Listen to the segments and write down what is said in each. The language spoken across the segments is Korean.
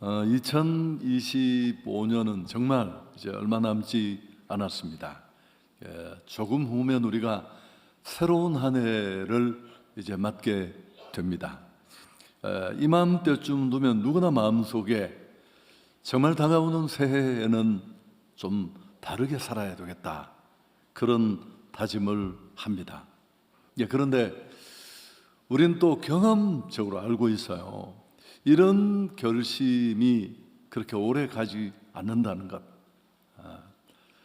2025년은 정말 이제 얼마 남지 않았습니다. 조금 후면 우리가 새로운 한 해를 이제 맞게 됩니다. 이맘때쯤 되면 누구나 마음속에 정말 다가오는 새해에는 좀 다르게 살아야 되겠다, 그런 다짐을 합니다. 그런데 우리는 또 경험적으로 알고 있어요. 이런 결심이 그렇게 오래 가지 않는다는 것.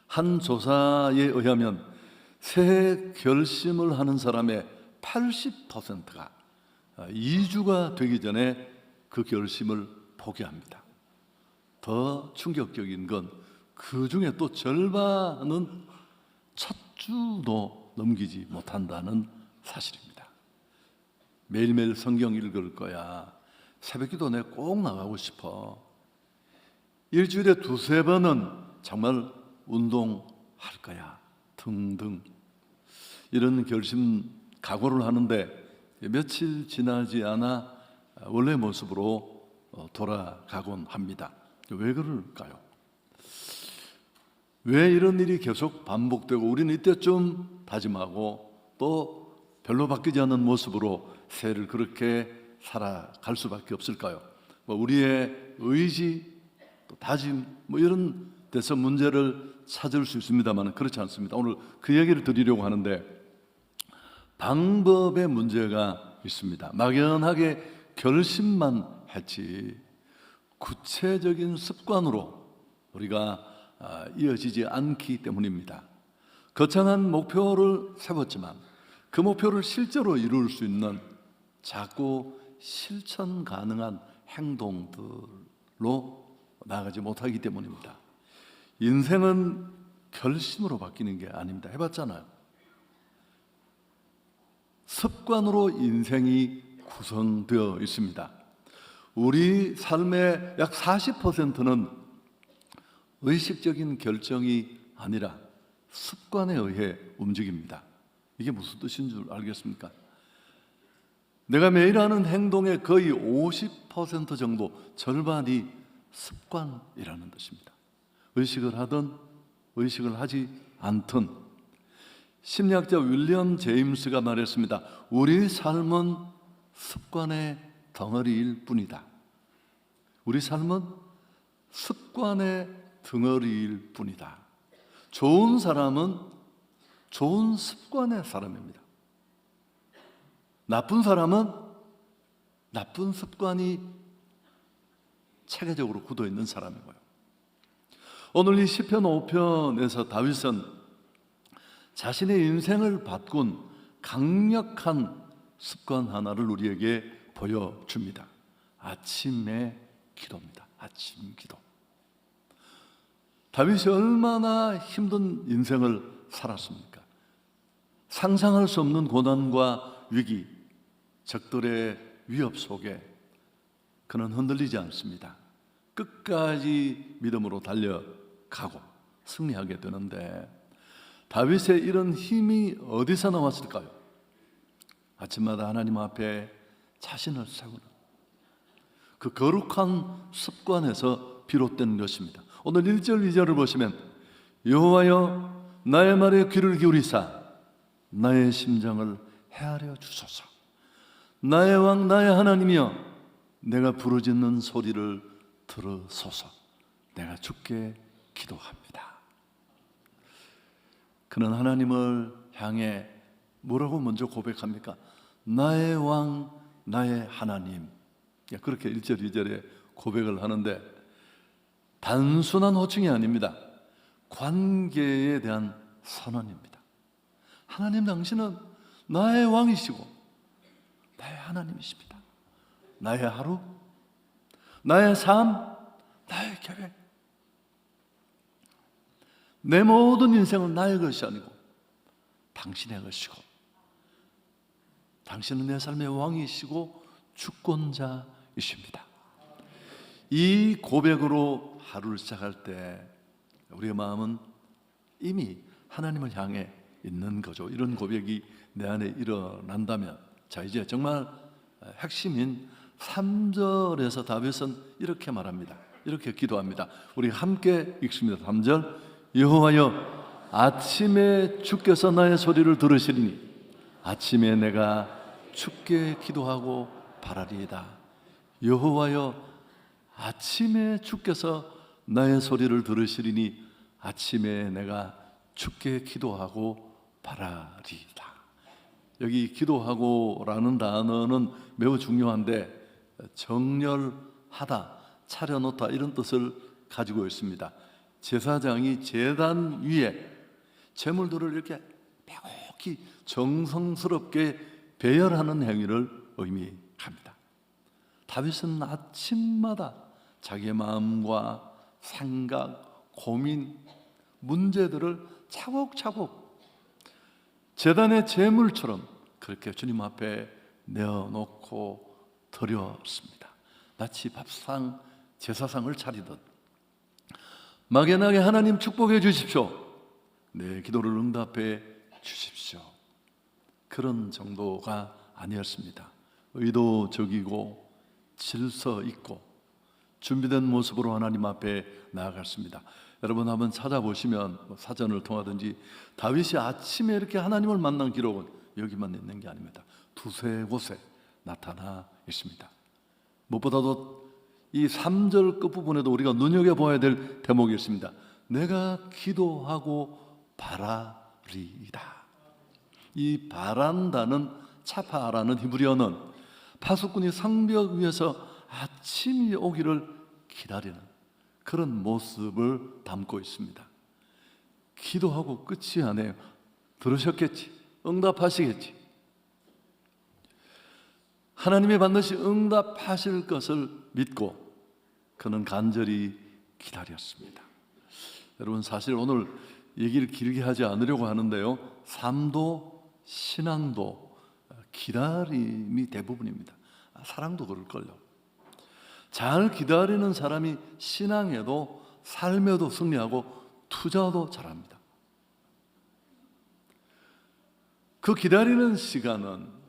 한 조사에 의하면 새해 결심을 하는 사람의 80%가 2주가 되기 전에 그 결심을 포기합니다. 더 충격적인 건 그 중에 또 절반은 첫 주도 넘기지 못한다는 사실입니다. 매일매일 성경 읽을 거야, 새벽기도 내 꼭 나가고 싶어, 일주일에 2-3번은 정말 운동할 거야 등등, 이런 결심 각오를 하는데 며칠 지나지 않아 원래 모습으로 돌아가곤 합니다. 왜 그럴까요? 왜 이런 일이 계속 반복되고 우리는 이때쯤 다짐하고 또 별로 바뀌지 않는 모습으로 새해를 그렇게 살아갈 수밖에 없을까요? 우리의 의지, 또 다짐, 이런 데서 문제를 찾을 수 있습니다만 그렇지 않습니다. 오늘 그 얘기를 드리려고 하는데, 방법에 문제가 있습니다. 막연하게 결심만 했지 구체적인 습관으로 우리가 이어지지 않기 때문입니다. 거창한 목표를 세웠지만 그 목표를 실제로 이룰 수 있는 작고 실천 가능한 행동들로 나아가지 못하기 때문입니다. 인생은 결심으로 바뀌는 게 아닙니다. 해봤잖아요. 습관으로 인생이 구성되어 있습니다. 우리 삶의 약 40%는 의식적인 결정이 아니라 습관에 의해 움직입니다. 이게 무슨 뜻인 줄 알겠습니까? 내가 매일 하는 행동의 거의 50% 정도, 절반이 습관이라는 뜻입니다. 의식을 하든 의식을 하지 않든. 심리학자 윌리엄 제임스가 말했습니다. 우리 삶은 습관의 덩어리일 뿐이다. 우리 삶은 습관의 덩어리일 뿐이다. 좋은 사람은 좋은 습관의 사람입니다. 나쁜 사람은 나쁜 습관이 체계적으로 굳어 있는 사람이고요. 오늘 이 시편 5편에서 다윗은 자신의 인생을 바꾼 강력한 습관 하나를 우리에게 보여줍니다. 아침의 기도입니다. 아침 기도. 다윗이 얼마나 힘든 인생을 살았습니까? 상상할 수 없는 고난과 위기, 적들의 위협 속에 그는 흔들리지 않습니다. 끝까지 믿음으로 달려가고 승리하게 되는데, 다윗의 이런 힘이 어디서 나왔을까요? 아침마다 하나님 앞에 자신을 세우는 그 거룩한 습관에서 비롯된 것입니다. 오늘 1절 2절을 보시면, 여호와여 나의 말에 귀를 기울이사 나의 심장을 헤아려 주소서. 나의 왕 나의 하나님이여 내가 부르짖는 소리를 들으소서. 내가 주께 기도합니다. 그는 하나님을 향해 뭐라고 먼저 고백합니까? 나의 왕 나의 하나님. 그렇게 1절 2절에 고백을 하는데, 단순한 호칭이 아닙니다. 관계에 대한 선언입니다. 하나님, 당신은 나의 왕이시고 나의 하나님이십니다. 나의 하루, 나의 삶, 나의 계획, 내 모든 인생은 나의 것이 아니고 당신의 것이고, 당신은 내 삶의 왕이시고 주권자이십니다. 이 고백으로 하루를 시작할 때 우리의 마음은 이미 하나님을 향해 있는 거죠. 이런 고백이 내 안에 일어난다면, 자, 이제 정말 핵심인 3절에서 다윗은 이렇게 말합니다. 이렇게 기도합니다. 우리 함께 읽습니다. 3절. 여호와여, 아침에 주께서 나의 소리를 들으시리니 아침에 내가 주께 기도하고 바라리이다. 여호와여, 아침에 주께서 나의 소리를 들으시리니 아침에 내가 주께 기도하고 바라리이다. 여기 기도하고라는 단어는 매우 중요한데 정렬하다, 차려놓다 이런 뜻을 가지고 있습니다. 제사장이 제단 위에 제물들을 이렇게 빼곡히 정성스럽게 배열하는 행위를 의미합니다. 다윗은 아침마다 자기의 마음과 생각, 고민, 문제들을 차곡차곡 제단의 제물처럼 그렇게 주님 앞에 내어놓고 드렸습니다. 마치 밥상, 제사상을 차리듯 막연하게 하나님 축복해 주십시오, 내 기도를 응답해 주십시오, 그런 정도가 아니었습니다. 의도적이고 질서 있고 준비된 모습으로 하나님 앞에 나아갔습니다. 여러분 한번 찾아보시면 사전을 통하든지 다윗이 아침에 이렇게 하나님을 만난 기록은 여기만 있는 게 아닙니다. 두세 곳에 나타나 있습니다. 무엇보다도 이 3절 끝부분에도 우리가 눈여겨봐야 될 대목이 있습니다. 내가 기도하고 바라리이다. 이 바란다는 차파라는 히브리어는 파수꾼이 성벽 위에서 아침이 오기를 기다리는 그런 모습을 담고 있습니다. 기도하고 끝이 아니에요. 들으셨겠지, 응답하시겠지. 하나님이 반드시 응답하실 것을 믿고 그는 간절히 기다렸습니다. 여러분, 사실 오늘 얘기를 길게 하지 않으려고 하는데요, 삶도 신앙도 기다림이 대부분입니다. 사랑도 그럴걸요. 잘 기다리는 사람이 신앙에도 삶에도 승리하고 투자도 잘합니다. 그 기다리는 시간은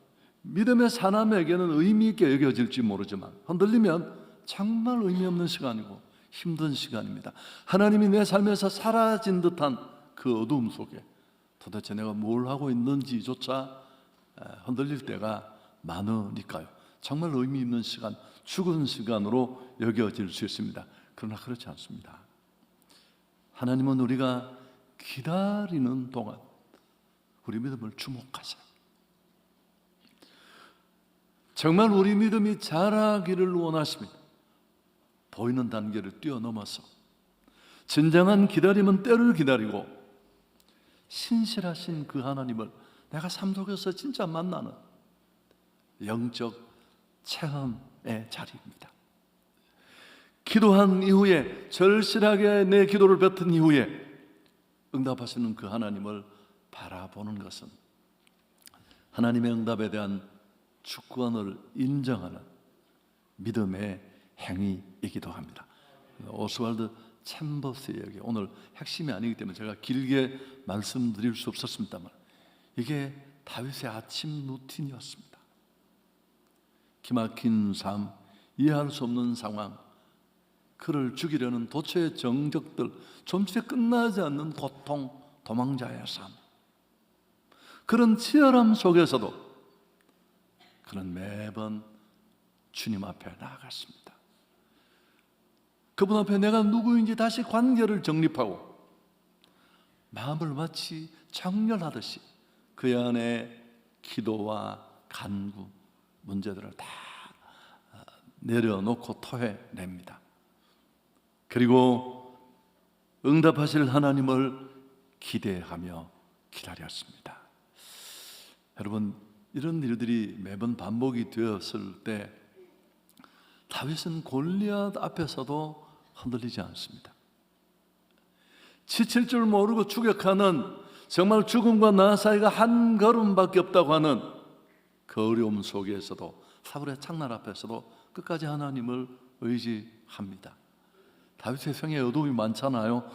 믿음의 사람에게는 의미 있게 여겨질지 모르지만 흔들리면 정말 의미 없는 시간이고 힘든 시간입니다. 하나님이 내 삶에서 사라진 듯한 그 어두움 속에 도대체 내가 뭘 하고 있는지조차 흔들릴 때가 많으니까요. 정말 의미 있는 시간, 죽은 시간으로 여겨질 수 있습니다. 그러나 그렇지 않습니다. 하나님은 우리가 기다리는 동안 우리 믿음을 주목하세요. 정말 우리 믿음이 자라기를 원하십니다. 보이는 단계를 뛰어넘어서 진정한 기다림은 때를 기다리고 신실하신 그 하나님을 내가 삶 속에서 진짜 만나는 영적 체험의 자리입니다. 기도한 이후에 절실하게 내 기도를 뱉은 이후에 응답하시는 그 하나님을 바라보는 것은 하나님의 응답에 대한 주권을 인정하는 믿음의 행위이기도 합니다. 오스왈드 챔버스의 얘기, 오늘 핵심이 아니기 때문에 제가 길게 말씀드릴 수 없었습니다만 이게 다윗의 아침 루틴이었습니다. 기막힌 삶, 이해할 수 없는 상황, 그를 죽이려는 도처의 정적들, 좀처에 끝나지 않는 고통, 도망자의 삶, 그런 치열함 속에서도 그는 매번 주님 앞에 나아갔습니다. 그분 앞에 내가 누구인지 다시 관계를 정립하고 마음을 마치 정렬하듯이 그 안에 기도와 간구, 문제들을 다 내려놓고 토해냅니다. 그리고 응답하실 하나님을 기대하며 기다렸습니다. 여러분, 이런 일들이 매번 반복이 되었을 때 다윗은 골리앗 앞에서도 흔들리지 않습니다. 지칠 줄 모르고 추격하는, 정말 죽음과 나 사이가 한 걸음밖에 없다고 하는 그 어려움 속에서도, 사울의 창날 앞에서도 끝까지 하나님을 의지합니다. 다윗의 생에 어둠이 많잖아요.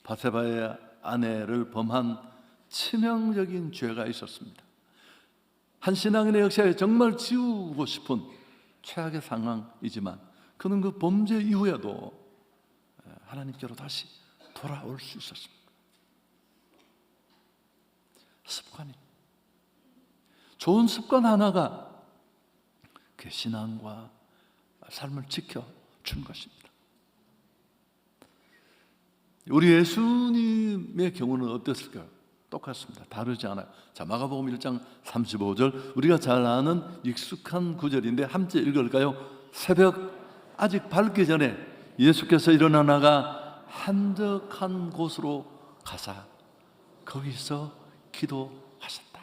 바세바의 아내를 범한 치명적인 죄가 있었습니다. 한 신앙인의 역사에 정말 지우고 싶은 최악의 상황이지만 그는 그 범죄 이후에도 하나님께로 다시 돌아올 수 있었습니다. 습관이, 좋은 습관 하나가 그 신앙과 삶을 지켜준 것입니다. 우리 예수님의 경우는 어땠을까요? 똑같습니다. 다르지 않아요. 자, 마가복음 1장 35절, 우리가 잘 아는 익숙한 구절인데 함께 읽을까요? 새벽 아직 밝기 전에 예수께서 일어나 나가 한적한 곳으로 가사 거기서 기도하셨다.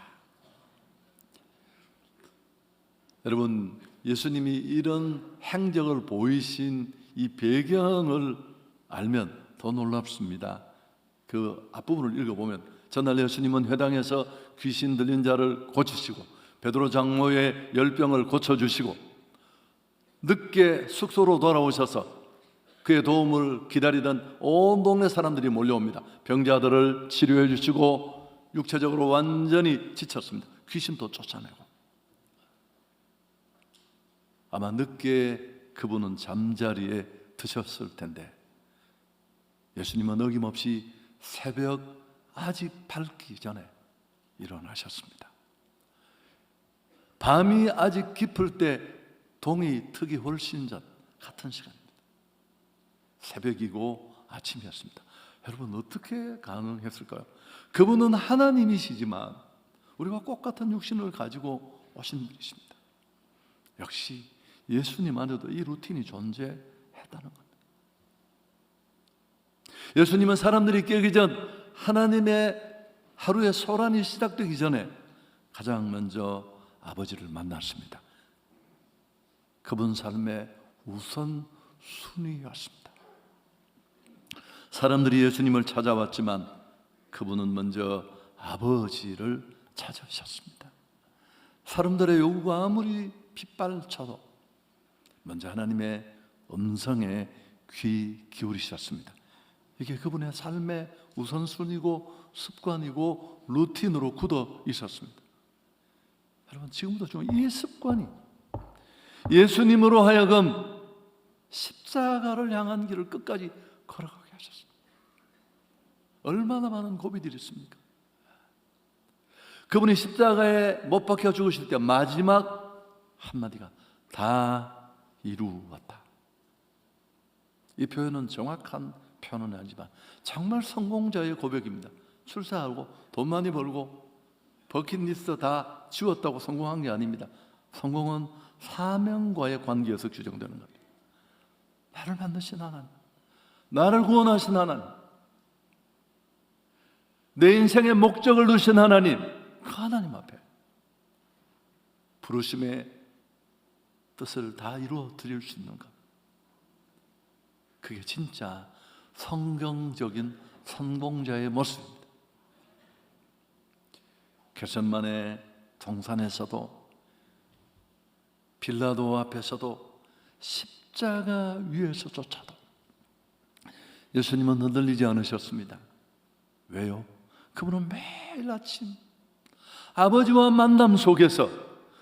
여러분, 예수님이 이런 행적을 보이신 이 배경을 알면 더 놀랍습니다. 그 앞부분을 읽어보면 전날 예수님은 회당에서 귀신 들린 자를 고치시고 베드로 장모의 열병을 고쳐주시고 늦게 숙소로 돌아오셔서 그의 도움을 기다리던 온 동네 사람들이 몰려옵니다. 병자들을 치료해 주시고 육체적으로 완전히 지쳤습니다. 귀신도 쫓아내고. 아마 늦게 그분은 잠자리에 드셨을 텐데 예수님은 어김없이 새벽 아직 밝기 전에 일어나셨습니다. 밤이 아직 깊을 때 동이 트기 훨씬 전 같은 시간입니다. 새벽이고 아침이었습니다. 여러분, 어떻게 가능했을까요? 그분은 하나님이시지만 우리와 똑같은 육신을 가지고 오신 분이십니다. 역시 예수님 안에도 이 루틴이 존재했다는 겁니다. 예수님은 사람들이 깨기 전 하나님의 하루의 소란이 시작되기 전에 가장 먼저 아버지를 만났습니다. 그분 삶의 우선순위였습니다. 사람들이 예수님을 찾아왔지만 그분은 먼저 아버지를 찾으셨습니다. 사람들의 요구가 아무리 빗발쳐도 먼저 하나님의 음성에 귀 기울이셨습니다. 이게 그분의 삶의 우선순위고 습관이고 루틴으로 굳어 있었습니다. 여러분, 지금도 좀 이 습관이 예수님으로 하여금 십자가를 향한 길을 끝까지 걸어가게 하셨습니다. 얼마나 많은 고비들이 있습니까? 그분이 십자가에 못 박혀 죽으실 때 마지막 한마디가 다 이루었다. 이 표현은 정확한 표현은 아니지만 정말 성공자의 고백입니다. 출세하고 돈 많이 벌고 버킷리스트 다 지웠다고 성공한 게 아닙니다. 성공은 사명과의 관계에서 규정되는 겁니다. 나를 만드신 하나님, 나를 구원하신 하나님, 내 인생의 목적을 두신 하나님, 그 하나님 앞에 부르심의 뜻을 다 이루어 드릴 수 있는 것, 그게 진짜 성경적인 성공자의 모습입니다. 겟세마네 동산에서도 빌라도 앞에서도 십자가 위에서조차도 예수님은 흔들리지 않으셨습니다. 왜요? 그분은 매일 아침 아버지와 만남 속에서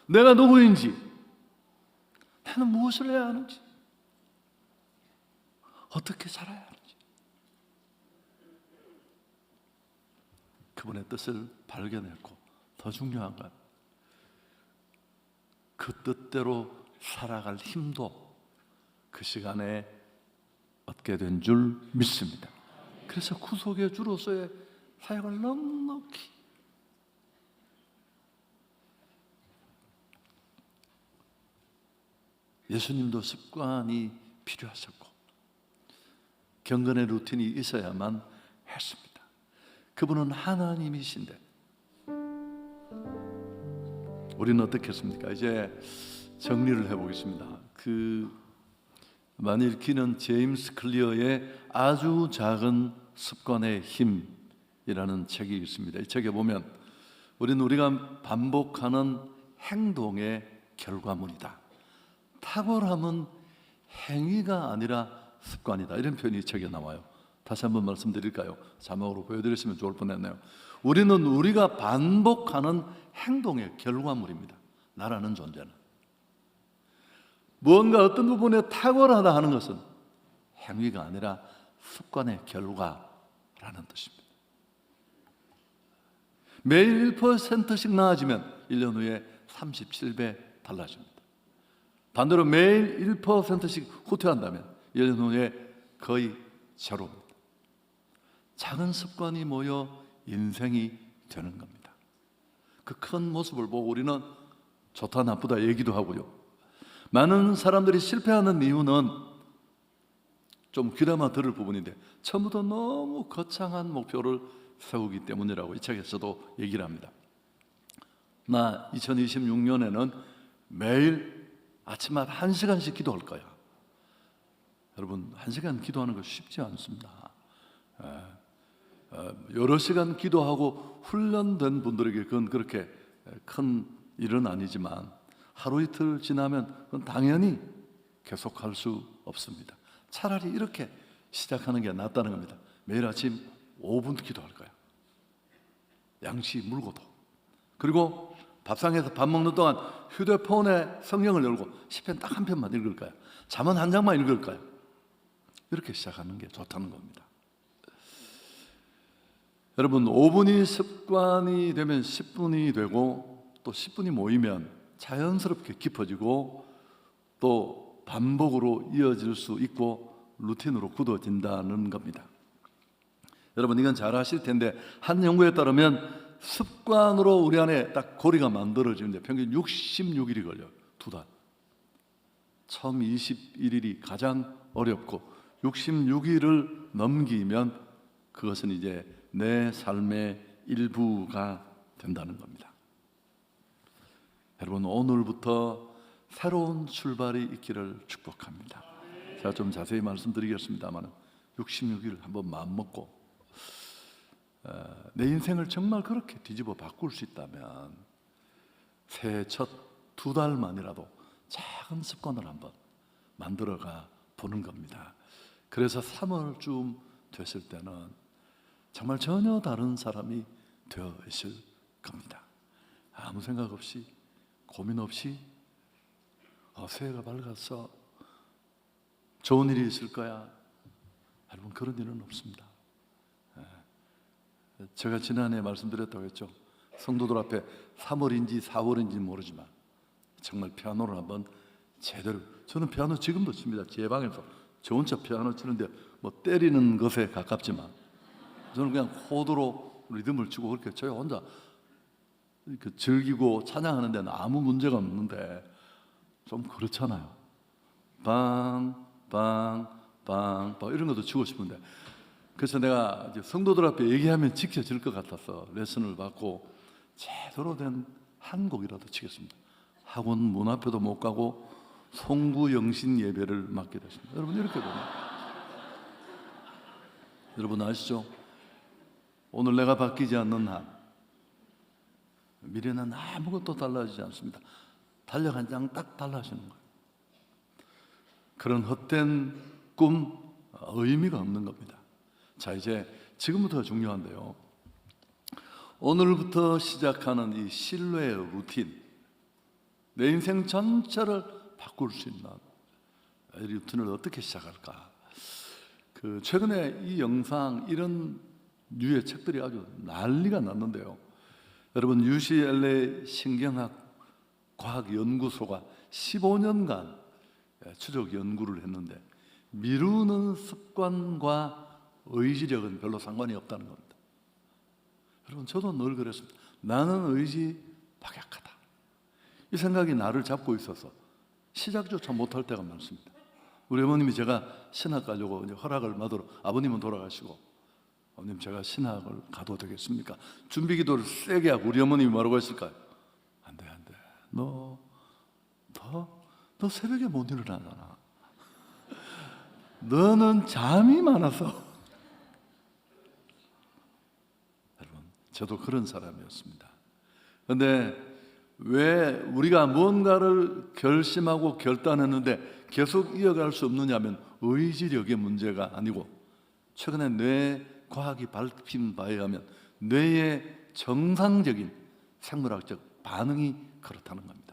내가 누구인지, 나는 무엇을 해야 하는지, 어떻게 살아야 하는지 그분의 뜻을 발견했고, 더 중요한 건 그 뜻대로 살아갈 힘도 그 시간에 얻게 된 줄 믿습니다. 그래서 구속의 주로서의 사역을 넉넉히 예수님도 습관이 필요하셨고 경건의 루틴이 있어야만 했습니다. 그분은 하나님이신데 우리는 어떻게 했습니까? 이제 정리를 해보겠습니다. 많이 읽히는 제임스 클리어의 아주 작은 습관의 힘이라는 책이 있습니다. 이 책에 보면 우리는 우리가 반복하는 행동의 결과물이다. 탁월함은 행위가 아니라 습관이다. 이런 표현이 이 책에 나와요. 다시 한번 말씀드릴까요? 자막으로 보여드렸으면 좋을 뻔했네요. 우리는 우리가 반복하는 행동의 결과물입니다. 나라는 존재는 뭔가 어떤 부분에 탁월하다 하는 것은 행위가 아니라 습관의 결과라는 뜻입니다. 매일 1%씩 나아지면 1년 후에 37배 달라집니다. 반대로 매일 1%씩 후퇴한다면 1년 후에 거의 제로입니다. 작은 습관이 모여 인생이 되는 겁니다. 그 큰 모습을 보고 우리는 좋다 나쁘다 얘기도 하고요. 많은 사람들이 실패하는 이유는 좀 귀담아 들을 부분인데 처음부터 너무 거창한 목표를 세우기 때문이라고 이 책에서도 얘기를 합니다. 나 2026년에는 매일 아침마다 1시간씩 기도할 거야. 여러분 1시간 기도하는 거 쉽지 않습니다. 여러 시간 기도하고 훈련된 분들에게 그건 그렇게 큰 일은 아니지만 하루 이틀 지나면 그건 당연히 계속할 수 없습니다. 차라리 이렇게 시작하는 게 낫다는 겁니다. 매일 아침 5분 기도할 거야. 양치 물고도. 그리고 밥상에서 밥 먹는 동안 휴대폰에 성경을 열고 시편 딱 한 편만 읽을 거야. 잠언 한 장만 읽을 거야. 이렇게 시작하는 게 좋다는 겁니다. 여러분 5분이 습관이 되면 10분이 되고 또 10분이 모이면 자연스럽게 깊어지고 또 반복으로 이어질 수 있고 루틴으로 굳어진다는 겁니다. 여러분 이건 잘 아실 텐데 한 연구에 따르면 습관으로 우리 안에 딱 고리가 만들어지는데 평균 66일이 걸려요. 2달. 처음 21일이 가장 어렵고 66일을 넘기면 그것은 이제 내 삶의 일부가 된다는 겁니다. 여러분 오늘부터 새로운 출발이 있기를 축복합니다. 제가 좀 자세히 말씀드리겠습니다만 66일 한번 마음먹고 내 인생을 정말 그렇게 뒤집어 바꿀 수 있다면 새해 첫 2달만이라도 작은 습관을 한번 만들어가 보는 겁니다. 그래서 3월쯤 됐을 때는 정말 전혀 다른 사람이 되어 있을 겁니다. 아무 생각 없이 고민 없이 새해가 밝았어 좋은 일이 있을 거야. 여러분 그런 일은 없습니다. 제가 지난해 말씀드렸다고 했죠. 성도들 앞에 3월인지 4월인지 모르지만 정말 피아노를 한번 제대로, 저는 피아노 지금도 칩니다. 제 방에서 저 혼자 피아노 치는데 뭐 때리는 것에 가깝지만 저는 그냥 코드로 리듬을 치고 그렇게 저 혼자 이렇게 즐기고 찬양하는 데는 아무 문제가 없는데 좀 그렇잖아요. 빵 이런 것도 치고 싶은데 그래서 내가 이제 성도들 앞에 얘기하면 지켜질 것 같아서 레슨을 받고 제대로 된 한 곡이라도 치겠습니다. 학원 문 앞에도 못 가고 송구영신 예배를 맡게 됐습니다. 여러분 이렇게 됩니다. 여러분 아시죠? 오늘 내가 바뀌지 않는 한 미래는 아무것도 달라지지 않습니다. 달력 한 장 딱 달라지는 거예요. 그런 헛된 꿈 의미가 없는 겁니다. 자 이제 지금부터 중요한데요. 오늘부터 시작하는 이 신뢰의 루틴, 내 인생 전체를 바꿀 수 있는 이 루틴을 어떻게 시작할까? 최근에 이 영상 이런 류의 책들이 아주 난리가 났는데요. 여러분 UCLA 신경학 과학연구소가 15년간 추적 연구를 했는데 미루는 습관과 의지력은 별로 상관이 없다는 겁니다. 여러분 저도 늘 그랬습니다. 나는 의지 박약하다. 이 생각이 나를 잡고 있어서 시작조차 못할 때가 많습니다. 우리 어머님이 제가 신학 가려고 이제 허락을 받으러, 아버님은 돌아가시고 어머님 제가 신학을 가도 되겠습니까? 준비 기도를 세게 하고 우리 어머님이 뭐라고 했을까요? 안 돼. 너 새벽에 못 일어나잖아. 너는 잠이 많아서. 여러분 저도 그런 사람이었습니다. 그런데 왜 우리가 뭔가를 결심하고 결단했는데 계속 이어갈 수 없느냐면 의지력의 문제가 아니고 최근에 뇌 과학이 밝힌 바에 의하면 뇌의 정상적인 생물학적 반응이 그렇다는 겁니다.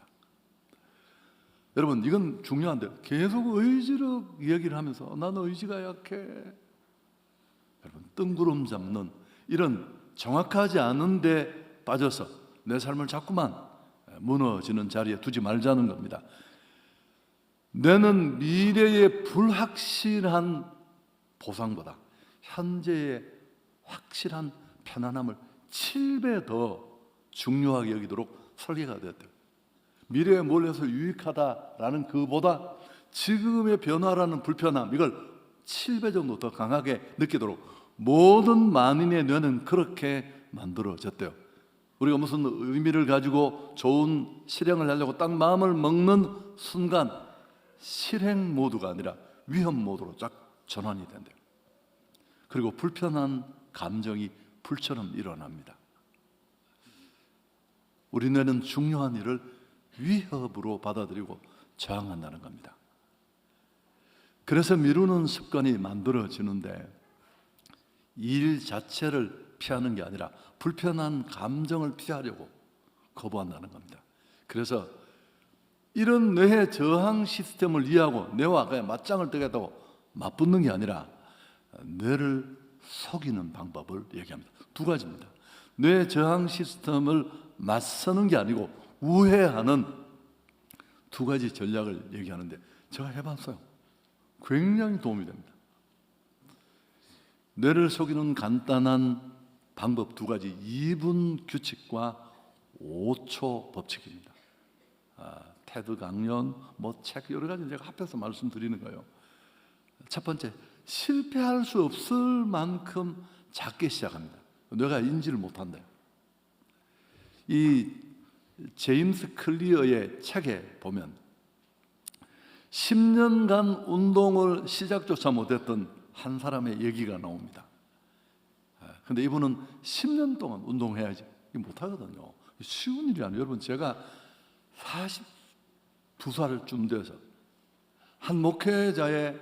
여러분 이건 중요한데 계속 의지력 이야기를 하면서 나는 의지가 약해. 여러분 뜬구름 잡는 이런 정확하지 않은데 빠져서 내 삶을 자꾸만 무너지는 자리에 두지 말자는 겁니다. 너는 미래의 불확실한 보상보다 현재의 확실한 편안함을 7배 더 중요하게 여기도록 설계가 되었대요. 미래에 뭘 해서 유익하다라는 그보다 지금의 변화라는 불편함, 이걸 7배 정도 더 강하게 느끼도록 모든 만인의 뇌는 그렇게 만들어졌대요. 우리가 무슨 의미를 가지고 좋은 실행을 하려고 딱 마음을 먹는 순간 실행 모드가 아니라 위험 모드로 쫙 전환이 된대요. 그리고 불편한 감정이 불처럼 일어납니다. 우리 뇌는 중요한 일을 위협으로 받아들이고 저항한다는 겁니다. 그래서 미루는 습관이 만들어지는데 일 자체를 피하는 게 아니라 불편한 감정을 피하려고 거부한다는 겁니다. 그래서 이런 뇌의 저항 시스템을 이해하고 뇌와 그냥 맞짱을 뜨겠다고 맞붙는 게 아니라 뇌를 속이는 방법을 얘기합니다. 두 가지입니다. 뇌 저항 시스템을 맞서는 게 아니고 우회하는 두 가지 전략을 얘기하는데 제가 해봤어요. 굉장히 도움이 됩니다. 뇌를 속이는 간단한 방법 두 가지, 2분 규칙과 5초 법칙입니다. 테드 강연, 책 여러 가지 제가 합해서 말씀드리는 거예요. 첫 번째, 실패할 수 없을 만큼 작게 시작합니다. 뇌가 인지를 못한대요. 이 제임스 클리어의 책에 보면 10년간 운동을 시작조차 못했던 한 사람의 얘기가 나옵니다. 근데 이분은 10년 동안 운동해야지 이거 못하거든요. 쉬운 일이 아니에요. 여러분 제가 42살쯤 돼서 한 목회자의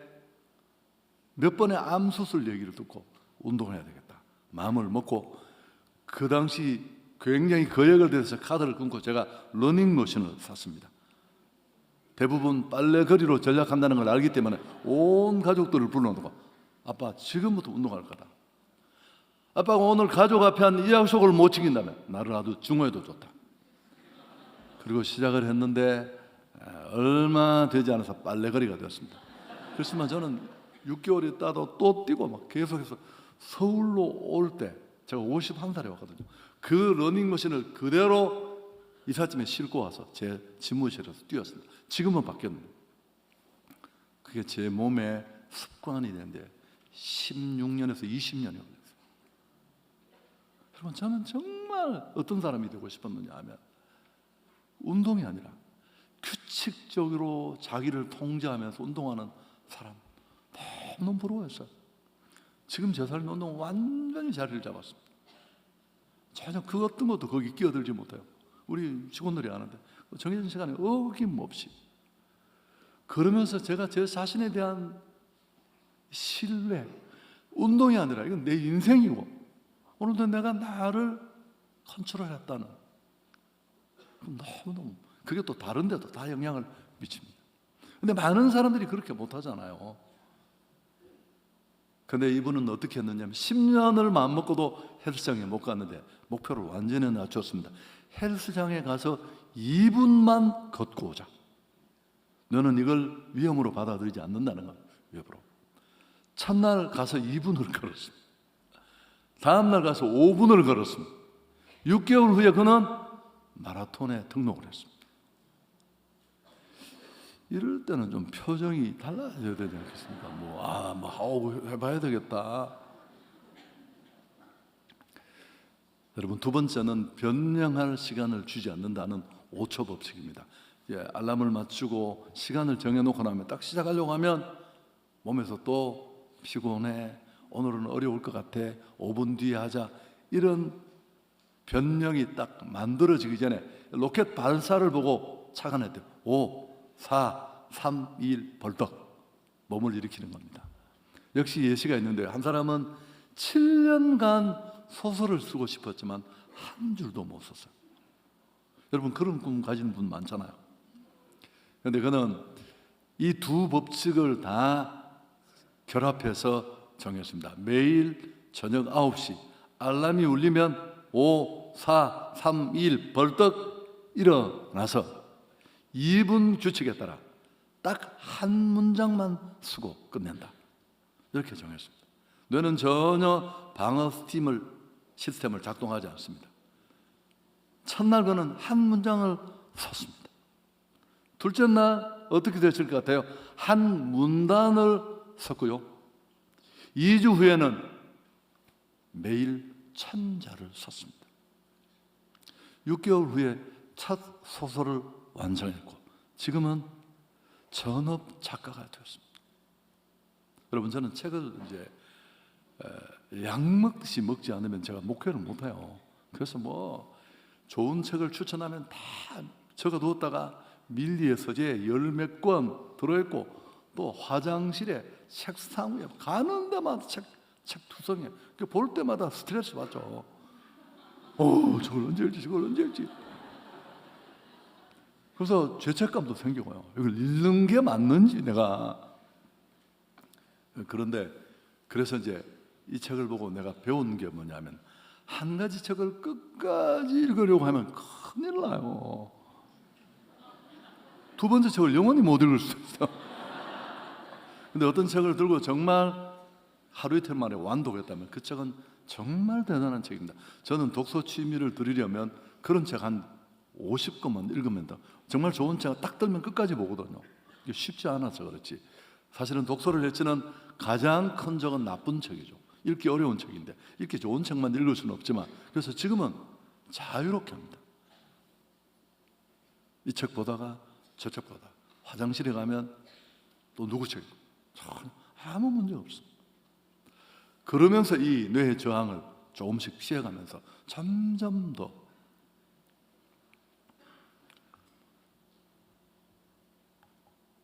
몇 번의 암 수술 얘기를 듣고 운동해야 되겠다 마음을 먹고 그 당시 굉장히 거액을 들여서 카드를 끊고 제가 러닝머신을 샀습니다. 대부분 빨래거리로 전략한다는 걸 알기 때문에 온 가족들을 불러놓고 아빠 지금부터 운동할 거다. 아빠가 오늘 가족 앞에 한 이 약속을 못 지킨다면 나를 아주 증오해도 좋다. 그리고 시작을 했는데 얼마 되지 않아서 빨래거리가 되었습니다. 그렇지만 저는 6개월 있다도 또 뛰고 막 계속해서 서울로 올 때 제가 51살에 왔거든요. 그 러닝머신을 그대로 이삿짐에 싣고 와서 제 집무실에서 뛰었습니다. 지금은 바뀌었는데 그게 제 몸에 습관이 되는데 16년에서 20년이 걸렸어요. 여러분 저는 정말 어떤 사람이 되고 싶었느냐 하면 운동이 아니라 규칙적으로 자기를 통제하면서 운동하는 사람 너무 부러워했어요. 지금 제 삶의 운동은 완전히 자리를 잡았습니다. 전혀 그 어떤 것도 거기 끼어들지 못해요. 우리 직원들이 아는데 정해진 시간에 어김없이 그러면서 제가 제 자신에 대한 신뢰, 운동이 아니라 이건 내 인생이고 오늘도 내가 나를 컨트롤했다는 너무너무 그게 또 다른 데도 다 영향을 미칩니다. 근데 많은 사람들이 그렇게 못하잖아요. 근데 이분은 어떻게 했느냐면 10년을 마음먹고도 헬스장에 못 갔는데 목표를 완전히 낮췄습니다. 헬스장에 가서 2분만 걷고 오자. 너는 이걸 위험으로 받아들이지 않는다는 거예요. 위협으로. 첫날 가서 2분을 걸었습니다. 다음날 가서 5분을 걸었습니다. 6개월 후에 그는 마라톤에 등록을 했습니다. 이럴 때는 좀 표정이 달라져야 되지 않겠습니까? 해봐야 되겠다. 여러분 두 번째는 변명할 시간을 주지 않는다는 5초 법칙입니다. 알람을 맞추고 시간을 정해놓고 나면 딱 시작하려고 하면 몸에서 또 피곤해, 오늘은 어려울 것 같아, 5분 뒤에 하자, 이런 변명이 딱 만들어지기 전에 로켓 발사를 보고 착안했대요. 5, 4, 3, 2, 1 벌떡 몸을 일으키는 겁니다. 역시 예시가 있는데 한 사람은 7년간 소설을 쓰고 싶었지만 한 줄도 못 썼어요. 여러분 그런 꿈 가지는 분 많잖아요. 그런데 그는 이 두 법칙을 다 결합해서 정했습니다. 매일 저녁 9시 알람이 울리면 5, 4, 3, 2, 1 벌떡 일어나서 2분 규칙에 따라 딱 한 문장만 쓰고 끝낸다. 이렇게 정했습니다. 뇌는 전혀 방어 시스템을 작동하지 않습니다. 첫날 그는 한 문장을 썼습니다. 둘째 날 어떻게 됐을 것 같아요? 한 문단을 썼고요. 2주 후에는 매일 1000자를 썼습니다. 6개월 후에 첫 소설을 완성했고 지금은 전업 작가가 되었습니다. 여러분, 저는 책을 이제 약 먹듯이 먹지 않으면 제가 목회를 못해요. 그래서 뭐 좋은 책을 추천하면 다 적어두었다가 밀리의 서재에 열 몇 권 들어있고 또 화장실에 책상 위에 가는 데마다 책 투성이에요. 볼 때마다 스트레스 받죠. 저걸 언제 읽지, 저걸 언제 읽지. 그래서 죄책감도 생기고요. 이걸 읽는 게 맞는지 내가. 그런데 그래서 이제 이 책을 보고 내가 배운 게 뭐냐면 한 가지 책을 끝까지 읽으려고 하면 큰일 나요. 두 번째 책을 영원히 못 읽을 수 있어. 근데 어떤 책을 들고 정말 하루 이틀 만에 완독했다면 그 책은 정말 대단한 책입니다. 저는 독서 취미를 들이려면 그런 책 한 50권만 읽으면 돼. 정말 좋은 책 딱 들면 끝까지 보거든요. 이게 쉽지 않아서 그렇지. 사실은 독서를 해치는 가장 큰 적은 나쁜 책이죠. 읽기 어려운 책인데 읽기 좋은 책만 읽을 수는 없지만, 그래서 지금은 자유롭게 합니다. 이 책 보다가 저 책 보다가 화장실에 가면 또 누구 책 아무 문제 없습니다. 그러면서 이 뇌의 저항을 조금씩 피해가면서 점점 더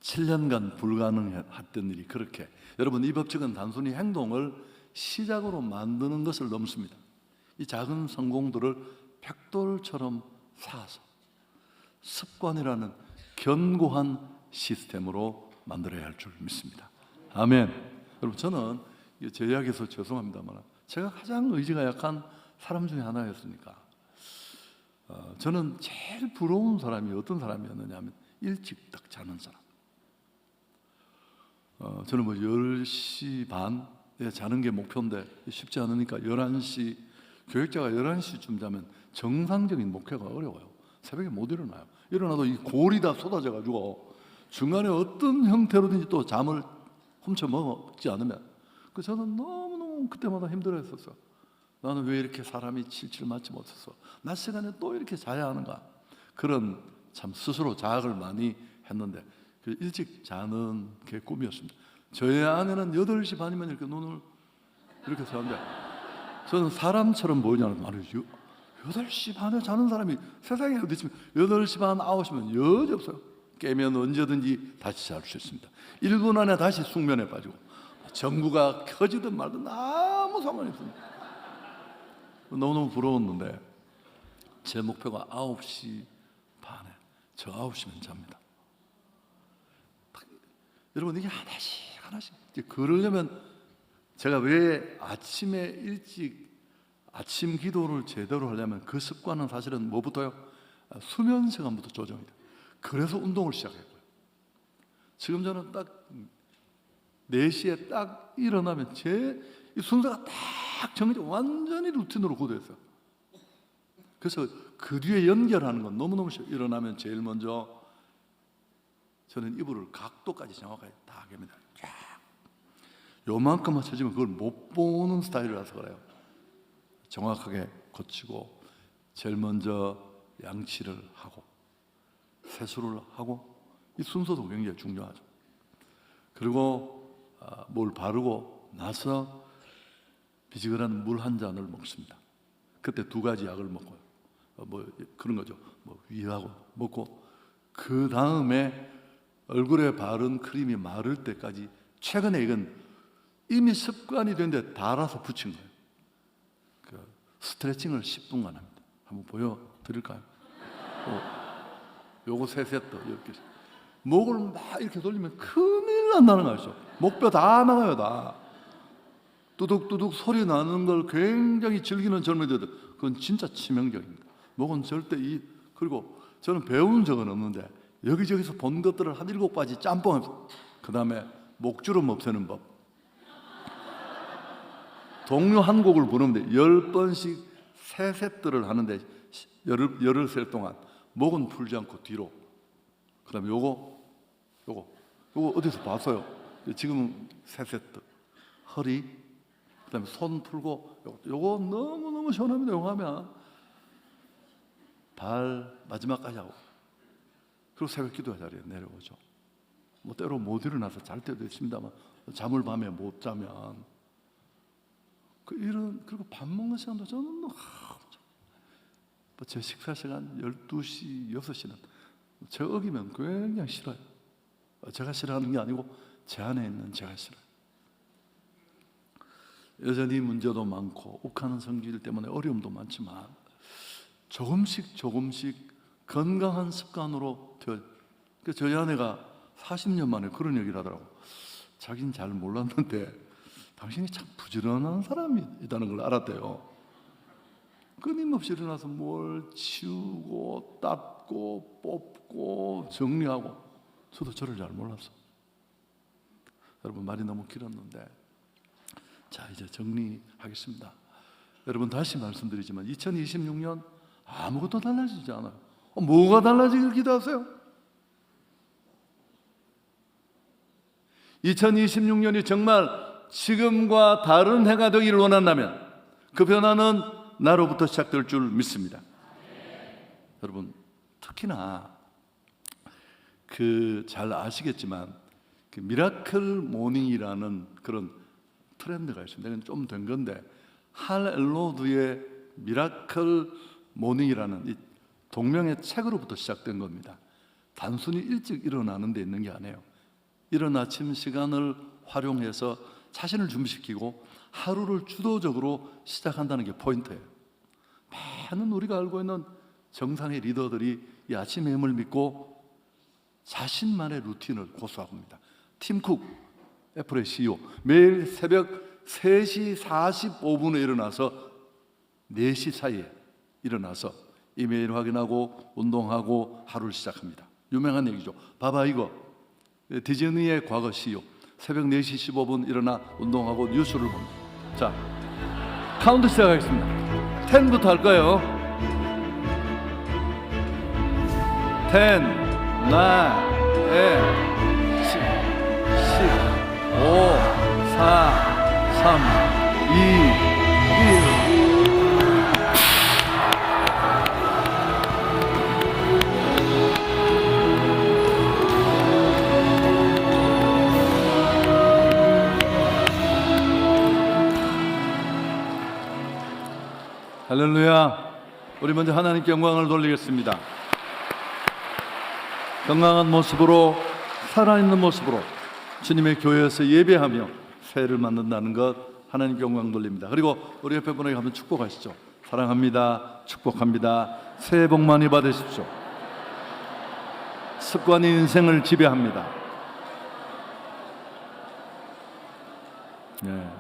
7년간 불가능했던 일이 그렇게, 여러분, 이 법칙은 단순히 행동을 시작으로 만드는 것을 넘습니다. 이 작은 성공들을 벽돌처럼 쌓아서 습관이라는 견고한 시스템으로 만들어야 할 줄 믿습니다. 아멘. 여러분, 저는 제 이야기에서 죄송합니다만 제가 가장 의지가 약한 사람 중에 하나였으니까 저는 제일 부러운 사람이 어떤 사람이었느냐 하면 일찍 딱 자는 사람. 저는 뭐 10시 반에 자는 게 목표인데 쉽지 않으니까 11시, 교육자가 11시쯤 자면 정상적인 목회가 어려워요. 새벽에 못 일어나요. 일어나도 이 골이 다 쏟아져 가지고 중간에 어떤 형태로든지 또 잠을 훔쳐 먹지 않으면, 저는 너무너무 그때마다 힘들어했었어. 나는 왜 이렇게 사람이 칠칠 맞지 못했어? 낮 시간에 또 이렇게 자야 하는가? 그런 참 스스로 자학을 많이 했는데 그 일찍 자는 게 꿈이었습니다. 저희 아내는 8시 반이면 이렇게 눈을 이렇게 자는데 저는 사람처럼 보이냐는 말이죠. 8시 반에 자는 사람이 세상에 어디 있으면 8시 반, 9시면 여지 없어요. 깨면 언제든지 다시 잘 수 있습니다. 1분 안에 다시 숙면에 빠지고 전구가 켜지든 말든 아무 상관이 없습니다. 너무너무 부러웠는데 제 목표가 9시 반에, 저 9시면 잡니다. 여러분, 이게 하나씩 그러려면 제가 왜 아침에 일찍 아침 기도를 제대로 하려면 그 습관은 사실은 뭐부터요? 수면 시간부터 조정이 돼요. 그래서 운동을 시작했고요. 지금 저는 딱 4시에 딱 일어나면 제 순서가 딱 정해져 완전히 루틴으로 고도했어요. 그래서 그 뒤에 연결하는 건 너무너무 쉬워요. 일어나면 제일 먼저 저는 이불을 각도까지 정확하게 다 합니다. 쫙 요만큼 맞춰지면 그걸 못 보는 스타일이라서 그래요. 정확하게 고치고 제일 먼저 양치를 하고 세수를 하고, 이 순서도 굉장히 중요하죠. 그리고 뭘 바르고 나서 비지근한 물 한 잔을 먹습니다. 그때 2가지 약을 먹고요. 뭐 그런 거죠. 뭐 위하고 먹고, 그 다음에 얼굴에 바른 크림이 마를 때까지, 최근에 이건 이미 습관이 된데 달아서 붙인 거예요. 그 스트레칭을 10분간 합니다. 한번 보여드릴까요? 요거 3세트 이렇게 목을 막 이렇게 돌리면 큰일 난다는 거죠. 목뼈 다 나가요, 다. 뚜둑뚜둑 소리 나는 걸 굉장히 즐기는 젊은이들, 그건 진짜 치명적입니다. 목은 절대 그리고 저는 배운 적은 없는데 여기저기서 본 것들을 한 7가지 짬뽕해서, 그 다음에 목주름 없애는 법. 동요 한 곡을 부르는데 10번씩 3세트를 하는데 열흘 동안 목은 풀지 않고 뒤로. 그 다음에 요거 어디서 봤어요. 지금은 3세트. 허리, 그 다음에 손 풀고, 요거 너무너무 시원합니다. 요거 하면 발 마지막까지 하고, 그리고 새벽 기도 자리에 내려오죠. 뭐 때로 못 일어나서 잘 때도 있습니다만, 잠을 밤에 못 자면 그리고 밥 먹는 시간도 저는 제 식사 시간 12시, 6시는 제가 어기면 굉장히 싫어요. 제가 싫어하는 게 아니고 제 안에 있는 제가 싫어요. 여전히 문제도 많고 욱하는 성질 때문에 어려움도 많지만 조금씩 건강한 습관으로 저희 아내가 40년 만에 그런 얘기를 하더라고. 자기는 잘 몰랐는데 당신이 참 부지런한 사람이라는 걸 알았대요. 끊임없이 일어나서 뭘 치우고 닦고 뽑고 정리하고. 저도 저를 잘 몰랐어. 여러분, 말이 너무 길었는데 자, 이제 정리하겠습니다. 여러분, 다시 말씀드리지만 2026년 아무것도 달라지지 않아요. 뭐가 달라지길 기대하세요? 2026년이 정말 지금과 다른 해가 되기를 원한다면 그 변화는 나로부터 시작될 줄 믿습니다. 여러분, 특히나 잘 아시겠지만 미라클 모닝이라는 그런 트렌드가 있습니다. 이건 좀 된 건데, 할 엘로드의 미라클 모닝이라는 이 동명의 책으로부터 시작된 겁니다. 단순히 일찍 일어나는 데 있는 게 아니에요. 이른 아침 시간을 활용해서 자신을 준비시키고 하루를 주도적으로 시작한다는 게 포인트예요. 많은 우리가 알고 있는 정상의 리더들이 이 아침의 힘을 믿고 자신만의 루틴을 고수합니다. 팀 쿡, 애플의 CEO, 매일 새벽 3시 45분에 일어나서 4시 사이에 일어나서 이메일 확인하고 운동하고 하루를 시작합니다. 유명한 얘기죠. 봐봐 이거. 디즈니의 과거 CEO, 새벽 4시 15분 일어나 운동하고 뉴스를 봅니다. 자, 카운트 시작하겠습니다. 10부터 할까요? 10, 9, 8, 7, 10, 5, 4, 3, 2, 1. 할렐루야. 우리 먼저 하나님께 영광을 돌리겠습니다. 건강한 모습으로, 살아있는 모습으로 주님의 교회에서 예배하며 새해를 맞는다는 것 하나님께 영광 돌립니다. 그리고 우리 옆에 분에게 한번 축복하시죠. 사랑합니다. 축복합니다. 새해 복 많이 받으십시오. 습관이 인생을 지배합니다. 네.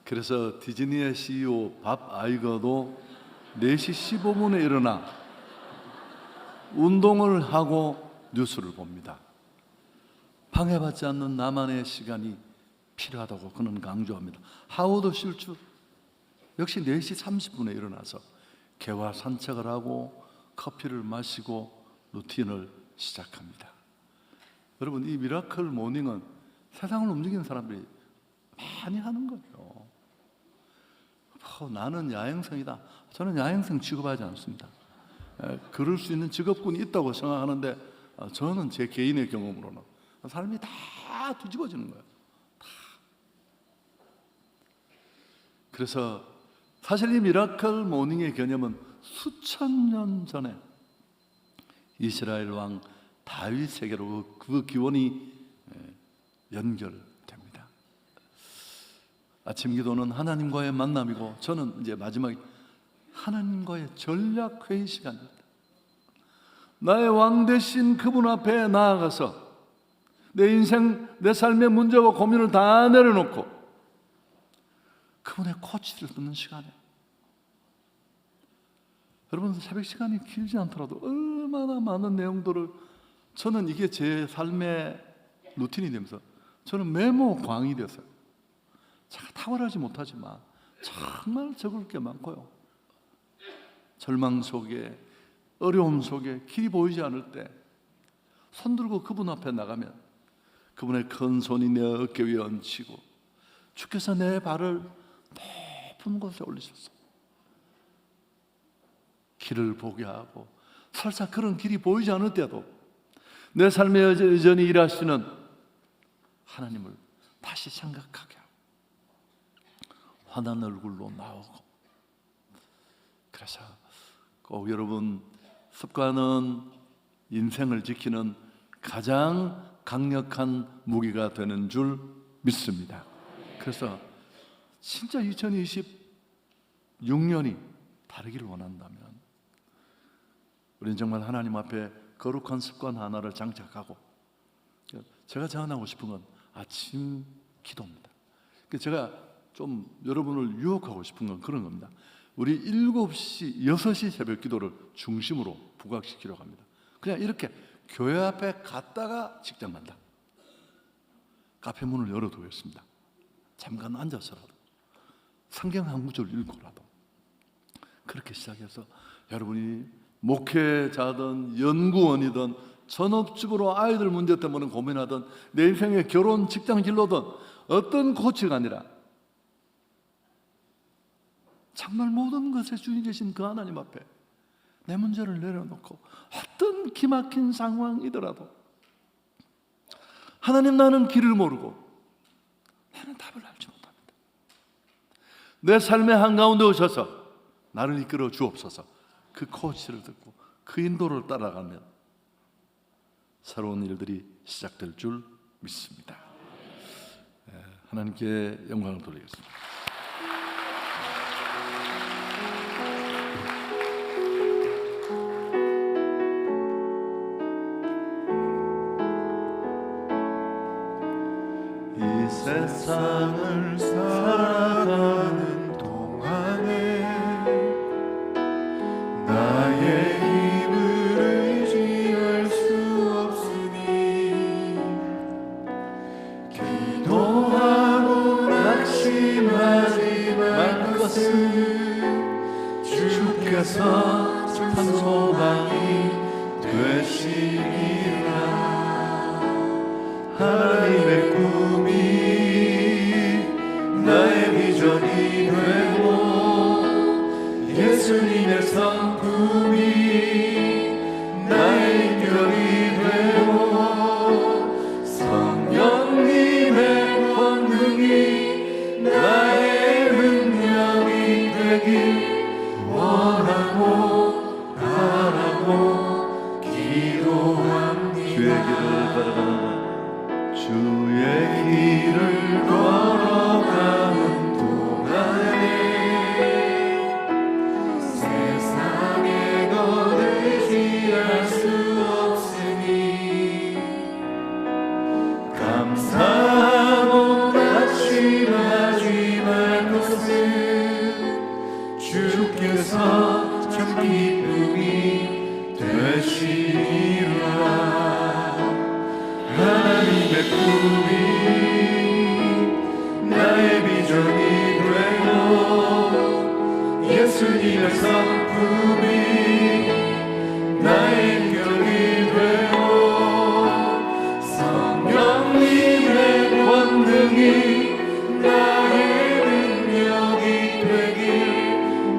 그래서 디즈니의 CEO 밥 아이거도 4시 15분에 일어나 운동을 하고 뉴스를 봅니다. 방해받지 않는 나만의 시간이 필요하다고 그는 강조합니다. 하워드 슐츠 역시 4시 30분에 일어나서 개와 산책을 하고 커피를 마시고 루틴을 시작합니다. 여러분, 이 미라클 모닝은 세상을 움직이는 사람들이 많이 하는 거예요. 나는 야행성이다. 저는 야행성 취급하지 않습니다. 그럴 수 있는 직업군이 있다고 생각하는데, 저는 제 개인의 경험으로는 삶이 다 뒤집어지는 거예요. 다. 그래서 사실 이 미라클 모닝의 개념은 수천 년 전에 이스라엘 왕 다윗에게로 그 기원이 연결됩니다. 아침 기도는 하나님과의 만남이고, 저는 이제 마지막에 하나님과의 전략 회의 시간입니다. 나의 왕 되신 그분 앞에 나아가서 내 인생, 내 삶의 문제와 고민을 다 내려놓고 그분의 코치를 듣는 시간이에요. 여러분, 새벽 시간이 길지 않더라도 얼마나 많은 내용들을, 저는 이게 제 삶의 루틴이 되면서 저는 메모광이 됐어요. 제가 탁월하지 못하지만 정말 적을 게 많고요. 절망 속에, 어려움 속에, 길이 보이지 않을 때 손 들고 그분 앞에 나가면 그분의 큰 손이 내 어깨 위에 얹히고 주께서 내 발을 높은 곳에 올리셔서 길을 보게 하고, 설사 그런 길이 보이지 않을 때도 내 삶에 여전히 일하시는 하나님을 다시 생각하게 하고 환한 얼굴로 나오고. 그래서 꼭 여러분, 습관은 인생을 지키는 가장 강력한 무기가 되는 줄 믿습니다. 그래서 진짜 2026년이 다르기를 원한다면 우리는 정말 하나님 앞에 거룩한 습관 하나를 장착하고, 제가 제안하고 싶은 건 아침 기도입니다. 제가 좀 여러분을 유혹하고 싶은 건 그런 겁니다. 우리 7시, 6시 새벽 기도를 중심으로 부각시키려고 합니다. 그냥 이렇게 교회 앞에 갔다가 직장 간다. 카페 문을 열어두겠습니다. 잠깐 앉아서라도 성경 한 구절 읽고라도 그렇게 시작해서 여러분이 목회자든 연구원이든 전업주부로 아이들 문제 때문에 고민하든 내 인생의 결혼, 직장 진로든 어떤 코치가 아니라 정말 모든 것에 주인 되신 그 하나님 앞에 내 문제를 내려놓고 어떤 기막힌 상황이더라도 하나님, 나는 길을 모르고 나는 답을 알지 못합니다. 내 삶의 한가운데 오셔서 나를 이끌어 주옵소서. 그 코치를 듣고 그 인도를 따라가면 새로운 일들이 시작될 줄 믿습니다. 하나님께 영광을 돌리겠습니다. 이 세상을 살아가는 동안에 나의 힘을 의지할 수 없으니 기도하고 낙심하지 말 것은 주께서 참 소망이 되시리라. 하나님의 꿈이 나의 비전이 되고 예수님의 성품이 나의 인격이 되고 성령님의 권능이 나의 능력이 되길 원하고 바라고 기도합니다. 주의 길을 걸어가는 주의 길을 걸어가는 동안에 세상의 것을 의지할 수 없으니 감사하고 낙심하지 말 것은 주께서 참 기쁨이 되시리라. 하나님의 꿈이 나의 비전이 되고 예수님의 성품이 나의 인격이 되고 성령님의 권능이 나의 능력이 되길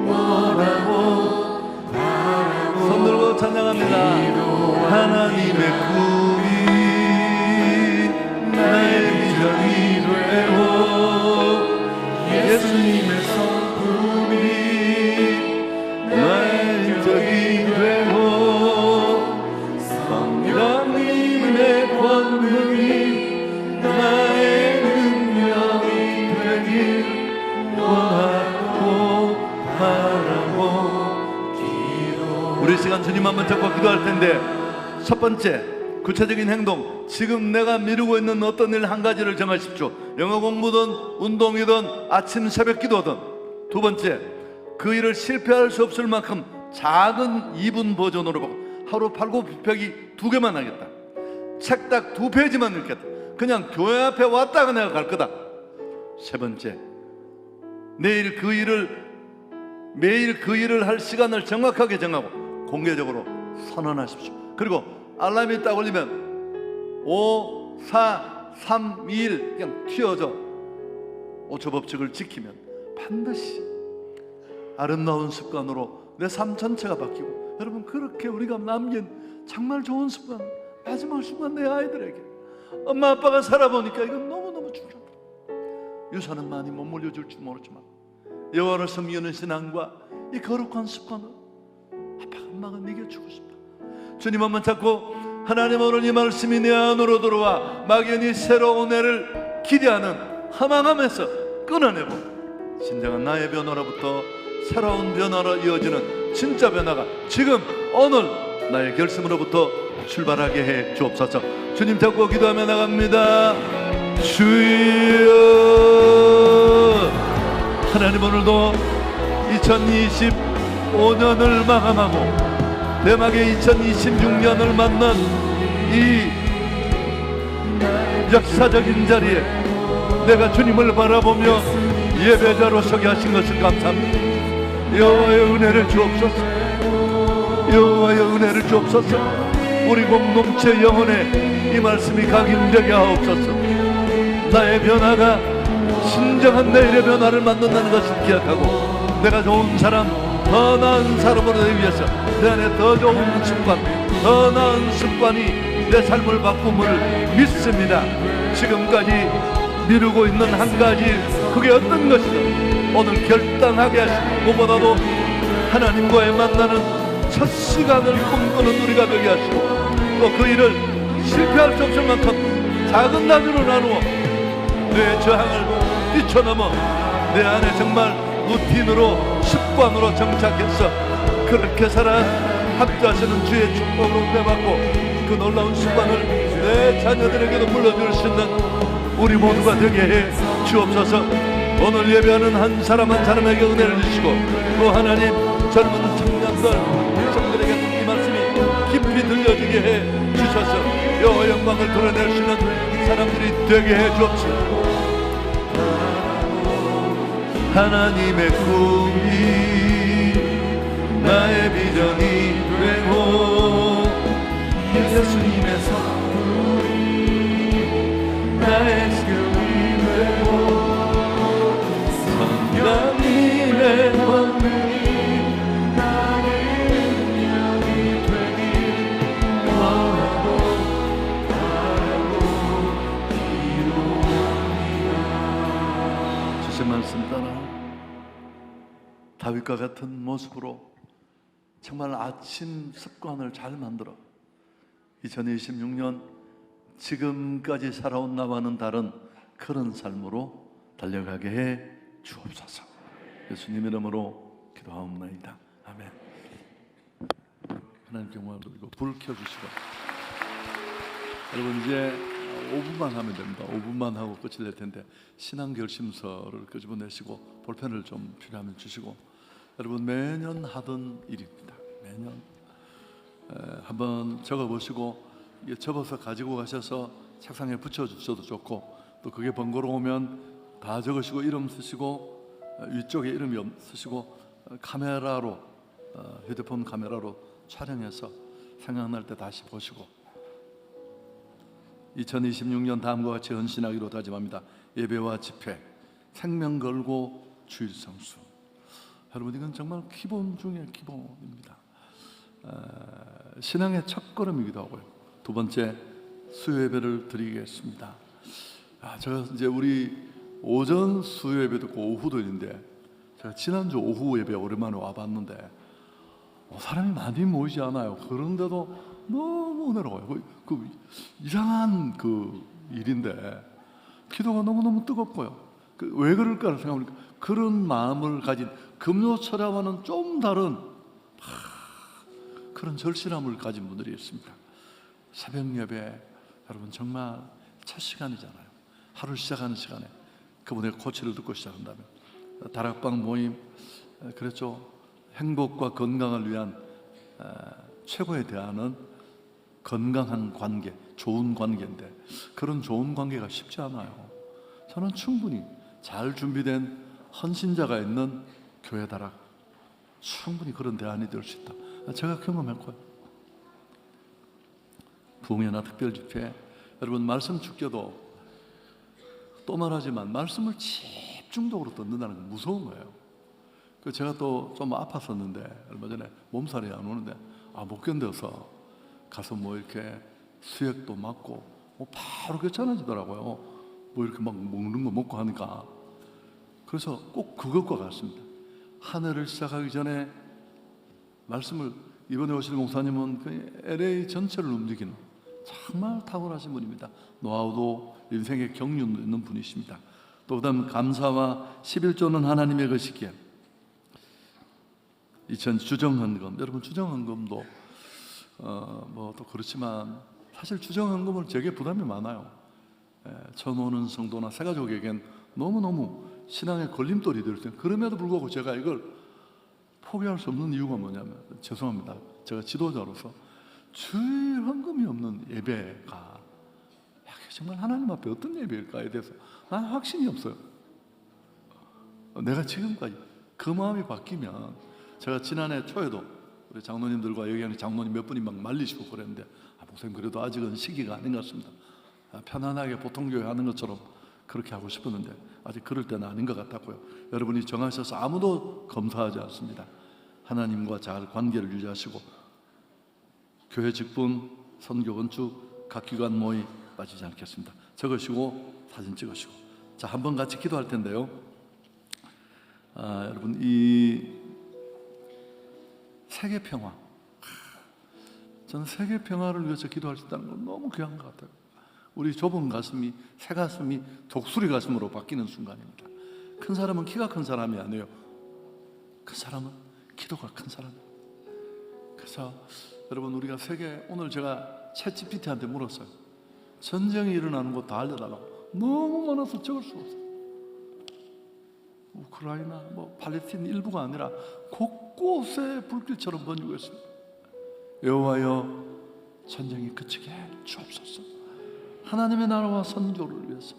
원하고 바라고 손 들고 찬양합니다. 하나님의 꿈이 나의 비전이 되고 예수님의 성품이 나의 인격이 되고 성령님의 권능이 나의 능력이 되길 한번 잡고 기도할 텐데, 첫 번째 구체적인 행동, 지금 내가 미루고 있는 어떤 일 한 가지를 정하십시오. 영어 공부든 운동이든 아침 새벽 기도든. 두 번째, 그 일을 실패할 수 없을 만큼 작은 2분 버전으로 보고, 하루 팔굽혀펴기 2개만 하겠다, 책 딱 2페이지만 읽겠다, 그냥 교회 앞에 왔다가 내가 갈 거다. 세 번째, 매일 그 일을 할 시간을 정확하게 정하고 공개적으로 선언하십시오. 그리고 알람이 딱 울리면 5, 4, 3, 2, 1 그냥 튀어져 5초 법칙을 지키면 반드시 아름다운 습관으로 내 삶 전체가 바뀌고, 여러분, 그렇게 우리가 남긴 정말 좋은 습관, 마지막 순간 내 아이들에게 엄마 아빠가 살아보니까 이건 너무너무 중요하다. 유산은 많이 못 물려줄지 모르지만 여호와를 섬기는 신앙과 이 거룩한 습관을 아빠가 엄마가 네게 주고 싶다. 주님 한번 찾고, 하나님, 오늘 이 말씀이 내 안으로 들어와 막연히 새로운 해를 기대하는 허망함에서 끊어내고 진정한 나의 변화로부터 새로운 변화로 이어지는 진짜 변화가 지금 오늘 나의 결심으로부터 출발하게 해 주옵소서. 주님 찾고 기도하며 나갑니다. 주여, 하나님, 오늘도 2025년을 마감하고 대막의 2026년을 만난 이 역사적인 자리에 내가 주님을 바라보며 예배자로 서게 하신 것을 감사합니다. 여호와의 은혜를 주옵소서. 여호와의 은혜를 주옵소서. 우리 공동체 영혼에 이 말씀이 각인되게 하옵소서. 나의 변화가 진정한 내일의 변화를 만든다는 것을 기억하고, 내가 좋은 사람, 더 나은 사람으로 되기 위해서 내 안에 더 좋은 습관, 더 나은 습관이 내 삶을 바꿈을 믿습니다. 지금까지 미루고 있는 한 가지, 그게 어떤 것이든 오늘 결단하게 하시고, 무엇보다도 하나님과의 만나는 첫 시간을 꿈꾸는 우리가 되게 하시고, 또 그 일을 실패할 수 없을 만큼 작은 단위로 나누어 내 저항을 뛰쳐넘어 내 안에 정말 루틴으로, 습관으로 정착해서 그렇게 살아 합주하시는 주의 축복으로 은혜받고 그 놀라운 습관을 내 자녀들에게도 물려줄 수 있는 우리 모두가 되게 해 주옵소서. 오늘 예배하는 한 사람 한 사람에게 은혜를 주시고, 또 하나님, 젊은 청년들, 백성들에게 이 말씀이 깊이 들려지게 해 주셔서 여호와의 영광을 드러낼 수 있는 사람들이 되게 해 주옵소서. 하나님의 꿈이 나의 비전이 되고, 예수님의 성품이 나의 지금이 되고, 성령님의 권능이 나의 능력이 되길 원하고 바라고 기도합니다. 주신 말씀 따라 다윗과 같은 모습으로 정말 아침 습관을 잘 만들어 2026년 지금까지 살아온 나와는 다른 그런 삶으로 달려가게 해 주옵소서. 예수님 이름으로 기도하옵나이다. 아멘. 하나님께 영광을 돌리고 불 켜주시고, 여러분 이제 5분만 하면 됩니다. 5분만 하고 끝이 될 텐데 신앙결심서를 끄집어내시고 볼펜을 좀 필요하면 주시고, 여러분 매년 하던 일입니다. 매년 한번 적어보시고 접어서 가지고 가셔서 책상에 붙여주셔도 좋고, 또 그게 번거로우면 다 적으시고 이름 쓰시고 위쪽에 이름이 쓰시고 카메라로, 휴대폰 카메라로 촬영해서 생각날 때 다시 보시고, 2026년 다음과 같이 헌신하기로 다짐합니다. 예배와 집회, 생명 걸고 주일 성수. 여러분, 이건 정말 기본 중에 기본입니다. 신앙의 첫걸음이기도 하고요. 두 번째, 수요 예배를 드리겠습니다. 제가 이제 우리 오전 수요 예배도 있고 오후도 있는데, 제가 지난주 오후 예배 오랜만에 와봤는데 사람이 많이 모이지 않아요. 그런데도 너무 은혜로워요. 그 이상한 그 일인데 기도가 너무너무 뜨겁고요. 왜 그럴까를 생각해보니까 그런 마음을 가진 금요철야와는 좀 다른 그런 절실함을 가진 분들이 있습니다. 새벽 예배 여러분 정말 첫 시간이잖아요. 하루를 시작하는 시간에 그분의 고치를 듣고 시작한다면, 다락방 모임 그렇죠. 행복과 건강을 위한 최고의 대안은 건강한 관계, 좋은 관계인데 그런 좋은 관계가 쉽지 않아요. 저는 충분히 잘 준비된 헌신자가 있는 교회 다락, 충분히 그런 대안이 될 수 있다. 제가 경험했고요. 부흥회나 특별집회, 여러분 말씀 축제도 또 말하지만 말씀을 집중적으로 듣는다는 건 무서운 거예요. 제가 또 좀 아팠었는데 얼마 전에 몸살이 안 오는데 못 견뎌서 가서 뭐 이렇게 수액도 맞고 바로 괜찮아지더라고요. 뭐 이렇게 막 먹는 거 먹고 하니까. 그래서 꼭 그것과 같습니다. 한 해를 시작하기 전에 말씀을, 이번에 오실 목사님은 그 LA 전체를 움직이는 정말 탁월하신 분입니다. 노하우도 인생의 경륜도 있는 분이십니다. 또 그다음 감사와 11조는 하나님의 것이기에 2000 주정헌금, 여러분 주정헌금도 뭐 또 그렇지만 사실 주정헌금은 제게 부담이 많아요. 전 오는 성도나 새가족에겐 너무너무 신앙의 걸림돌이 될 때, 그럼에도 불구하고 제가 이걸 포기할 수 없는 이유가 뭐냐면, 죄송합니다, 제가 지도자로서 주일 헌금이 없는 예배가 정말 하나님 앞에 어떤 예배일까에 대해서 난 확신이 없어요. 내가 지금까지 그 마음이 바뀌면, 제가 지난해 초에도 우리 장로님들과 여기 하는 장로님 몇 분이 막 말리시고 그랬는데, 목사님 그래도 아직은 시기가 아닌 것 같습니다. 편안하게 보통 교회 하는 것처럼 그렇게 하고 싶었는데 아직 그럴 때는 아닌 것 같았고요. 여러분이 정하셔서 아무도 검사하지 않습니다. 하나님과 잘 관계를 유지하시고 교회 직분, 선교, 건축, 각 기관 모임 빠지지 않겠습니다. 적으시고 사진 찍으시고, 자, 한번 같이 기도할 텐데요. 여러분, 이 세계 평화, 저는 세계 평화를 위해서 기도할 수 있다는 건 너무 귀한 것 같아요. 우리 좁은 가슴이 새 가슴이 독수리 가슴으로 바뀌는 순간입니다. 큰 사람은 키가 큰 사람이 아니에요. 큰 사람은 기도가 큰 사람이에요. 그래서 여러분, 우리가 세계, 오늘 제가 챗GPT한테 물었어요. 전쟁이 일어나는 곳 다 알려달라고. 너무 많아서 적을 수가 없어요. 우크라이나, 팔레스틴 일부가 아니라 곳곳에 불길처럼 번지고 있습니다. 여호와여, 전쟁이 그치게 주옵소서. 하나님의 나라와 선교를 위해서,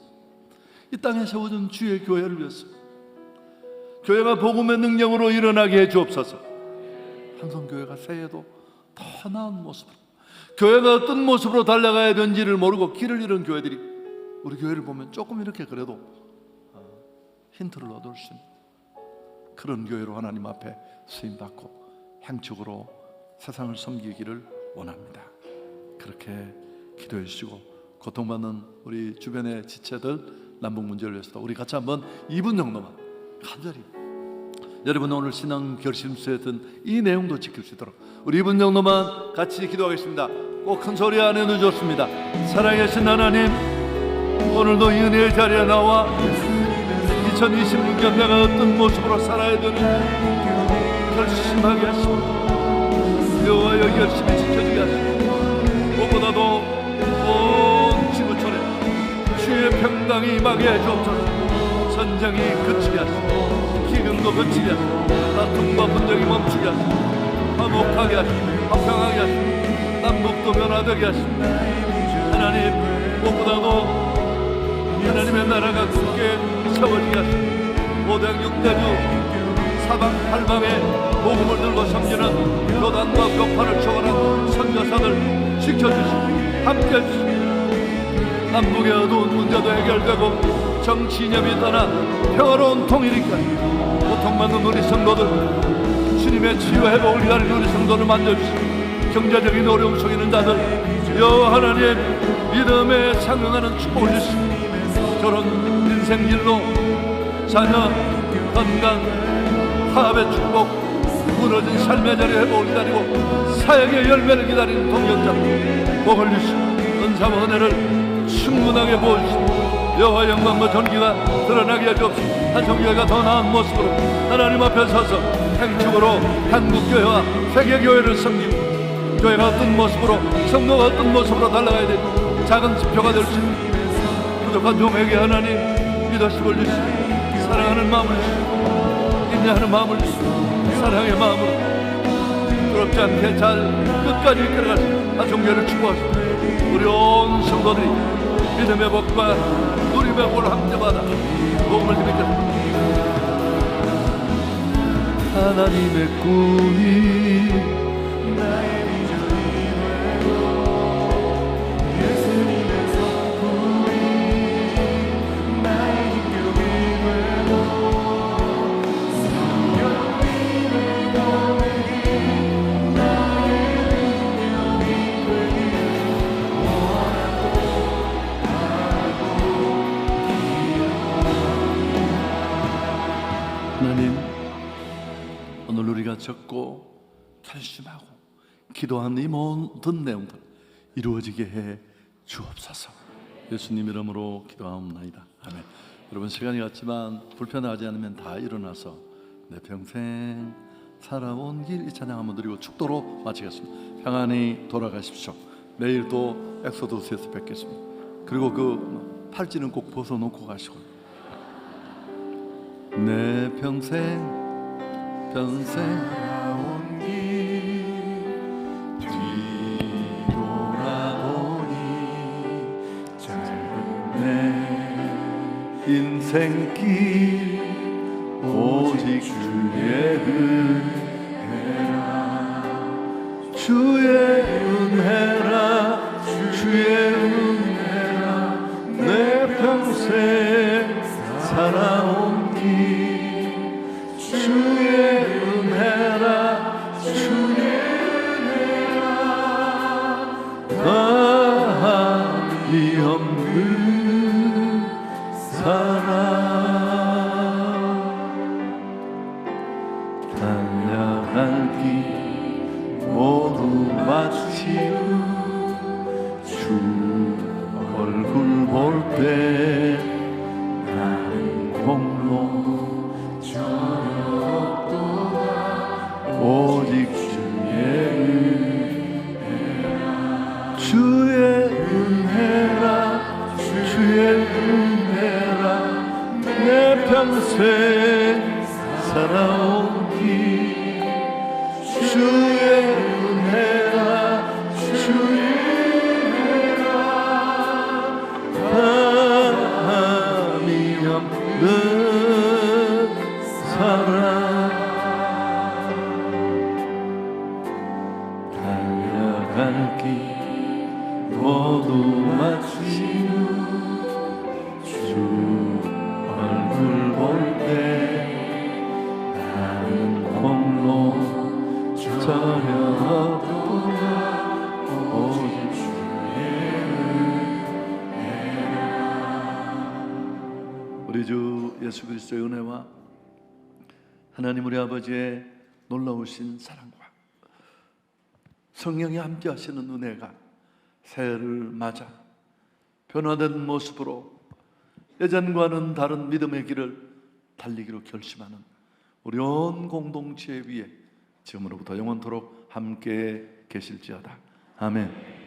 이 땅에 세워진 주의 교회를 위해서, 교회가 복음의 능력으로 일어나게 해 주옵소서. 한성교회가 새해에도 더 나은 모습으로, 교회가 어떤 모습으로 달려가야 되는지를 모르고 길을 잃은 교회들이 우리 교회를 보면 조금 이렇게 그래도 힌트를 얻을 수 있는 그런 교회로 하나님 앞에 쓰임받고 행적으로 세상을 섬기기를 원합니다. 그렇게 기도해 주시고, 고통받는 우리 주변의 지체들, 남북 문제를 위해서도 우리 같이 한번 2분 정도만 간절히, 여러분 오늘 신앙 결심서에 든 이 내용도 지킬 수 있도록 우리 2분 정도만 같이 기도하겠습니다. 꼭 큰 소리 안 해도 좋습니다. 살아계신 하나님, 오늘도 이 은혜의 자리에 나와 2026년 내가 어떤 모습으로 살아야 되는지 결심하게 하시고, 여호와여 열심히 지켜주게 하시고, 무엇보다도 온 지구촌에 주의 평강이 임하게 해주옵소서. 전쟁이 그치게 하시고, 기근도 그치게 하시고, 다툼과 분쟁이 멈추게 하시고, 화목하게 하시고, 화평하게 하시고, 남북도 변화되게 하시고, 하나님, 무엇보다도 하나님의 나라가 굳게 세워지게 하시고, 오대양 6대주 사방 팔방에 복음을 들고 섬기는 요단과 벽파를 초월한 선교사들 지켜주시고 함께 해주시고, 남북의 어두운 문제도 해결되고 정치 이념이 떠나 평화로운 통일이까지 고통받는 우리 성도들, 주님의 치유 회복을 기다리는 우리 성도를 만져주시고, 경제적인 어려움 속에 있는 자들 여호와 하나님 믿음에 상응하는 축복을 주시고, 결혼, 인생길로 자녀, 건강, 화합의 축복, 무너진 삶의 자리 회복을 기다리고 사역의 열매를 기다리는 동역자들 복을 주시고, 은사와 은혜를 충분하게 부어주시고, 여호와 영광과 존귀가 드러나게 해주옵소서. 한성교회가 더 나은 모습으로 하나님 앞에 서서 행축으로 한국교회와 세계교회를 섬기고 교회가 어떤 모습으로, 성도가 어떤 모습으로 달라가야 되는지 작은 지표가 될 수 있는 부족한 종에게 하나님 리더십을 주시고 사랑하는 마음을 주시고 인내하는 마음을 주시고 사랑의 마음으로 부끄럽지 않게 잘 끝까지 이끌어가시고 종교를 추구하시고 우리 온 성도들이 믿음의 복과 누림의 복을 함께 받아 복음을 드리겠습니다. 하나님의 꿈이 나의 비전이 되고 예수님의 성품이 나의 인격이 되고 성령님의 고백이 나의 능력이 되기를 원하고 바라고 하나님, 오늘 우리가 적고 결심하고 기도하는 이 모든 내용들 이루어지게 해 주옵소서. 예수님 이름으로 기도하옵나이다. 아멘. 여러분, 시간이 갔지만 불편하지 않으면 다 일어나서 내 평생 살아온 길 이 찬양 한번 드리고 축도로 마치겠습니다. 평안히 돌아가십시오. 내일 또 엑소더스에서 뵙겠습니다. 그리고 그 팔찌는 꼭 벗어놓고 가시고 내 평생 살아온 길 뒤돌아보니 짧은 내 인생길 오직 주의 은혜라 주의 은혜라 주의 은혜라 내 평생 살아온 길 주의 은혜라 주의 은혜라 바람이 없는 사랑 달려갈 길 모두 마치고 주 얼굴 볼 때 나는 공로 오직 주의 은혜라 주의 은혜라 내 평생 살아온 길 주의 은혜라 주의 은혜라 바람이 없는 사랑 달려갈 길 모두 마치고 주 얼굴 볼 때 나는 홀로 저녁 오직 주의 우리 주 예수 그리스도의 은혜와 하나님 우리 아버지의 놀라우신 사랑과 성령이 함께 하시는 은혜가 새해를 맞아 변화된 모습으로 예전과는 다른 믿음의 길을 달리기로 결심하는 우리 온 공동체 위에 지금으로부터 영원토록 함께 계실지어다. 아멘.